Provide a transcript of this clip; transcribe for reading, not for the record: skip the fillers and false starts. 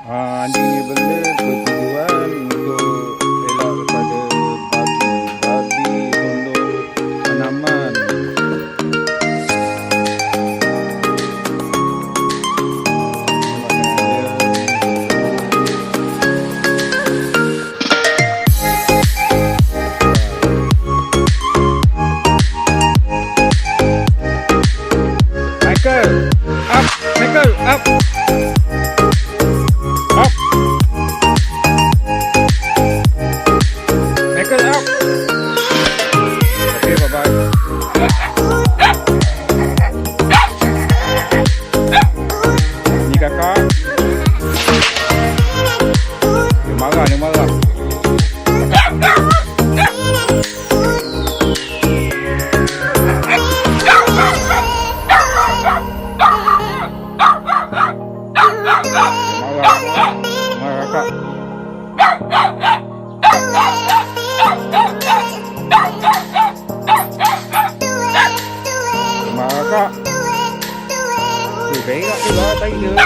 Anjing ni benda bertujuan untuk elak daripada babi untuk tanaman. Michael, up, Michael, up. Up. Michael, up. Okay, bye-bye. Ni kakak. Dia marah, dia marah. Marah kakak. Marah kakak. Berak tu lah tadi dia.